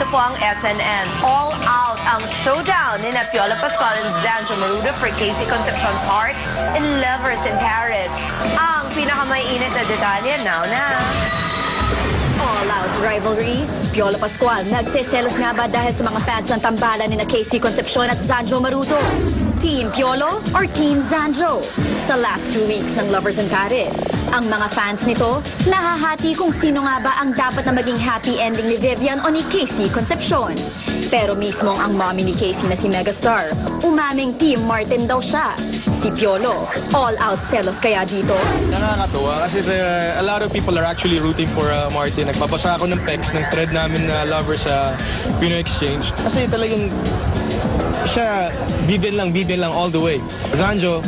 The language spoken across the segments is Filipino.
ito po ang SNN. All out ang showdown ni Piolo Pascual and Zanjo Marudo for Casey Concepcion's heart in Lovers in Paris. Ang pinakamaiinit na detalye, now na. All-out rivalry. Piolo Pascual, nagsiselos nga ba dahil sa mga fans ng tambalan ni Casey Concepcion at Zanjo Marudo? Team Piolo or Team Zanjo? Sa last 2 weeks ng Lovers in Paris, ang mga fans nito nahahati kung sino nga ba ang dapat na maging happy ending ni Vivian o ni Casey Concepcion. Pero mismong ang mommy ni Casey na si Megastar, umaming Team Martin daw siya. Si Piolo, all-out selos kaya dito? Nakakatuwa kasi a lot of people are actually rooting for Martin. Nagbabasa ako ng text ng thread namin na Lovers sa Pinoy Exchange. Kasi talagang siya, Vivian lang all the way. Zanjo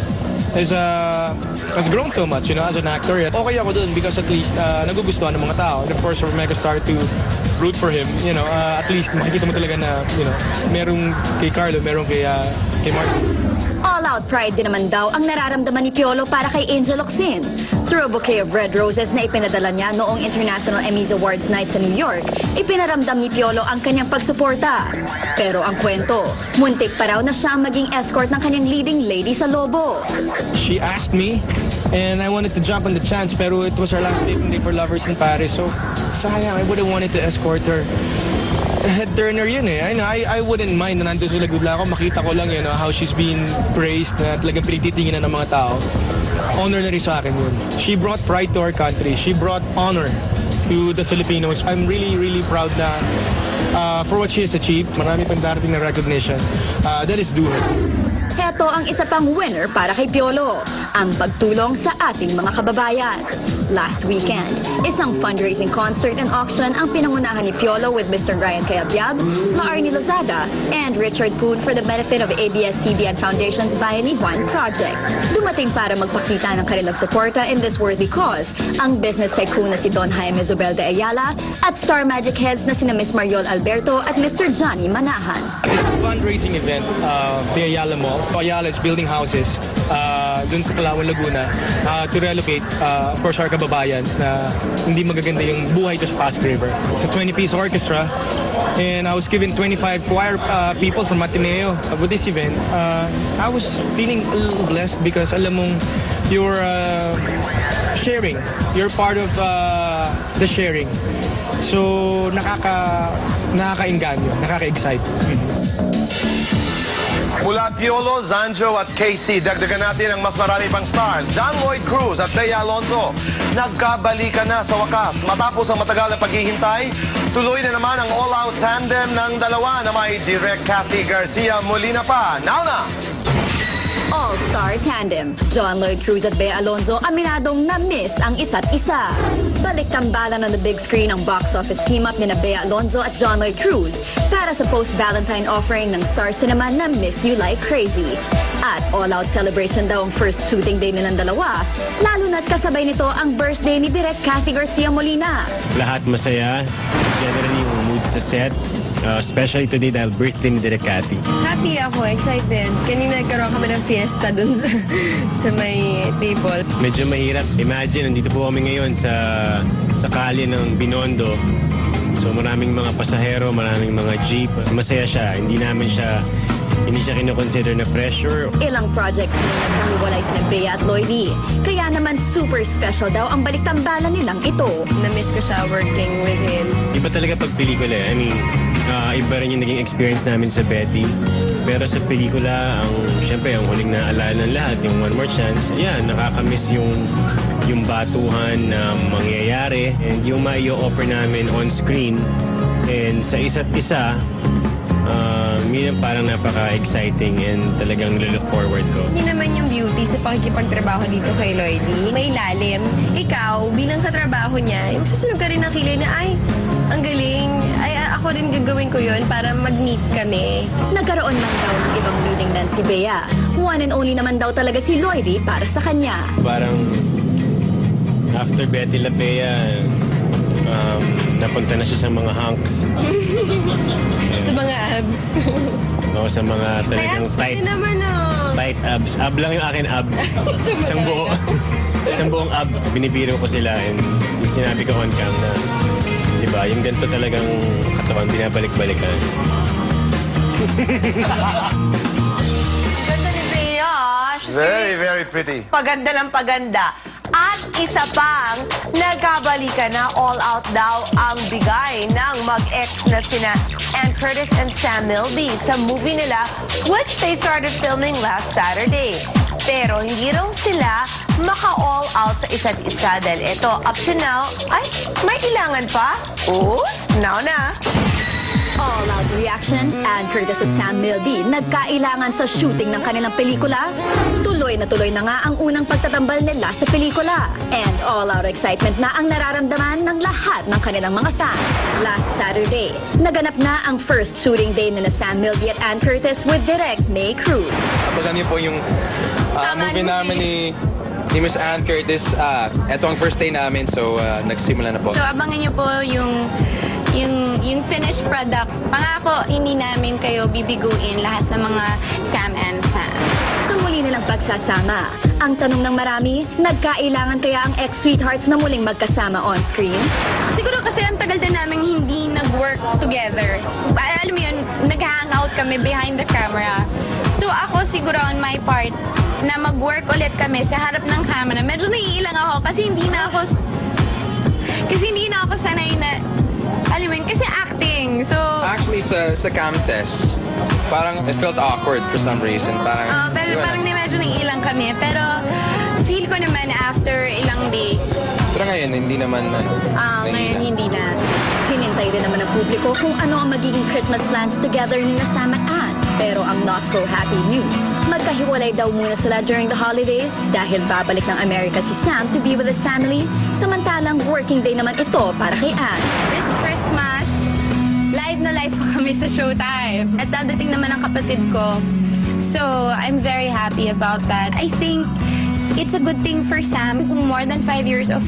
has grown so much, as an actor. Okay ako dun because at least nagugustuhan ng mga tao. And of course, for Megastar to root for him, at least makikita mo talaga na, merong kay Carlo, merong kay Martin. All-out pride din naman daw ang nararamdaman ni Piolo para kay Angel Locsin. Through a bouquet of red roses na ipinadala niya noong International Emmys Awards night sa New York, ipinaramdam ni Piolo ang kanyang pagsuporta. Pero ang kwento, muntik pa raw na siya ang maging escort ng kanyang leading lady sa Lobo. She asked me, and I wanted to jump on the chance, pero it was our last taping day for Lovers in Paris, so sayang, I wouldn't wanted to escort her. Head turner yun eh. I wouldn't mind na nandun sila bigla ako. Makita ko lang how she's been praised na talagang pinagtitinginan ng mga tao. Honor na rin sa akin yun. She brought pride to our country. She brought honor to the Filipinos. I'm really, really proud na for what she has achieved. Marami pang darating na recognition. That is due her. Heto ang isa pang winner para kay Piolo, ang pagtulong sa ating mga kababayan. Last weekend, isang fundraising concert and auction ang pinangunahan ni Piolo with Mr. Ryan Cayabyab, Maarni Lozada, and Richard Poon for the benefit of ABS-CBN Foundation's Bayani Juan project. Dumating para magpakita ng kanilang suporta in this worthy cause ang business tycoon na si Don Jaime Zubel de Ayala at Star Magic heads na sina Miss Mariol Alberto at Mr. Johnny Manahan. It's a fundraising event of the Ayala Mall. So Ayala is building houses dun sa Palawan, Laguna to relocate, of course, our kababayans na hindi magaganda yung buhay to sa Pasig River. It's a 20-piece orchestra and I was given 25 choir people from Ateneo with this event. I was feeling a little blessed because alam mong you're sharing. You're part of the sharing. So nakaka-inganyo, nakaka-excite. Mula Piolo, Zanjo at Casey, dagdagan natin ang mas marami pang stars. John Lloyd Cruz at Bea Alonzo, nagkabalikan na sa wakas. Matapos ang matagal na paghihintay, tuloy na naman ang all-out tandem ng dalawa na may Direk Kathy Garcia Molina pa. Now na! All-star tandem. John Lloyd Cruz at Bea Alonzo aminadong na-miss ang isa't isa. Balik tambalan on the big screen ang box office team-up ni Bea Alonzo at John Lloyd Cruz para sa post-Valentine offering ng Star Cinema na Miss You Like Crazy. At all-out celebration daw ang first shooting day nilang dalawa, lalo na't kasabay nito ang birthday ni Direk Kathy Garcia Molina. Lahat masaya. Generally, yung mood sa set. Especially today dahil birthday ni Direk Kathy. Happy ako, excited. Kanina nagkaroon kami ng fiesta dun sa may table. Medyo mahirap. Imagine, nandito po kami ngayon sa kalye ng Binondo. So maraming mga pasahero, maraming mga jeep. Masaya siya. Hindi siya kinoconsider na pressure. Ilang project na nagkahiwalay sina Bea at Lloydie. Kaya naman super special daw ang baliktambalan nilang ito. Na-miss ko siya working with him. Iba talaga pag pelikula. I mean, iba rin yung naging experience namin sa Betty. Pero sa pelikula, syempre, ang huling naalala ng lahat, yung One More Chance, nakakamiss yung batuhan na mangyayari and yung mai-offer namin on screen. And sa isa't isa, parang napaka-exciting and talagang look forward ko. Hindi naman yung beauty sa pakikipagtrabaho dito kay Lloydie. May lalim. Ikaw, bilang katrabaho niya, yung susunod ka rin ng kilay na, ay, ang galing. Ay, ako rin gagawin ko yun para mag-meet kami. Nagkaroon man daw ng ibang leading man si Bea. One and only naman daw talaga si Lloydie para sa kanya. Parang after Betty La Bea, napunta na siya sa mga hunks. Sa mga abs. Oo, sa mga talagang tight. Naman, tight abs. Ab lang yung akin ab. Isang buong ab. Binibiro ko sila and yung sinabi ko on cam na ba? Yung ganito talagang katawan, binabalik-balikan. Ganda ni Bea. She's Very, very pretty. Paganda ng paganda. At isa pang, nagkabalikan na all out daw ang bigay ng mag-ex na sina Ann Curtis and Sam Milby sa movie nila, which they started filming last Saturday. Pero hindi raw sila maka-all out sa isa't isa dahil ito, up to now, ay, may ilangan pa? Oops, now na. All-out reaction, Ann Curtis at Sam Milby nagkailangan sa shooting ng kanilang pelikula. Tuloy na nga ang unang pagtatambal nila sa pelikula. And all-out excitement na ang nararamdaman ng lahat ng kanilang mga fans. Last Saturday, naganap na ang first shooting day nila Sam Milby at Ann Curtis with Direct May Cruz. Abangan niyo po yung movie namin ni Miss Ann Curtis. Ito ang first day namin, so nagsimula na po. So abangan niyo po yung finished product. Pangako, hindi namin kayo bibiguin lahat ng mga Sam and fans. Sa muli nilang pagsasama, ang tanong ng marami, nagkailangan kaya ang ex-sweethearts na muling magkasama on-screen? Siguro kasi ang tagal din namin hindi nag-work together. Alam mo yun, nag-hangout kami behind the camera. So ako siguro on my part, na mag-work ulit kami sa harap ng camera. Medyo naiilang ako kasi hindi na ako sanay na, alam mo yun, kasi acting. So, Actually, sa cam test, parang it felt awkward for some reason. pero parang medyo naiilang kami. Pero feel ko naman after ilang days, Pero ngayon, hindi naman ngayon hindi na. Hinintay rin naman ng publiko kung ano ang magiging Christmas plans together ni Sam at Ann. Pero ang not so happy news, magkahiwalay daw muna sila during the holidays dahil babalik ng Amerika si Sam to be with his family. Samantalang working day naman ito para kay Ann. This Christmas, live na live pa kami sa Showtime. At dadating naman ang kapatid ko. So, I'm very happy about that. I think it's a good thing for Sam. Kung more than 5 years na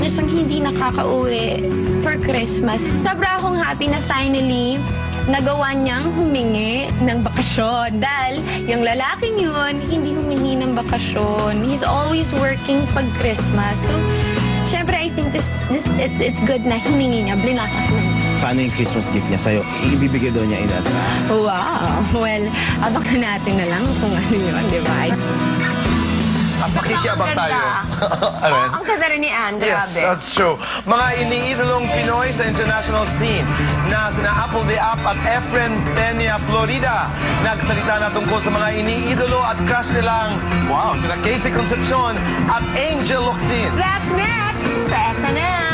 siyang hindi nakaka-uwi for Christmas. Sobra akong happy na finally nagawa niyang humingi ng bakasyon. Dahil yung lalaking yun, hindi humingi ng bakasyon. He's always working pag Christmas. So, syempre, I think it's good na hiningi niya, blinakas na niya. Paano yung Christmas gift niya sa'yo? Ibibigay daw niya in advance. Wow! Well, abangan natin na lang kung ano yun, di ba? Pakikiabang tayo. Ano yan? Ang ganda rin ni Ann, Yes, grabe. that's true. Mga iniidolong Pinoy sa international scene na sina Apple de Ap at Efren Peña Florida. Nagsalita na tungkol sa mga iniidolo at crush nilang, wow, sina Casey Concepcion at Angel Locsin. That's next sa SNL.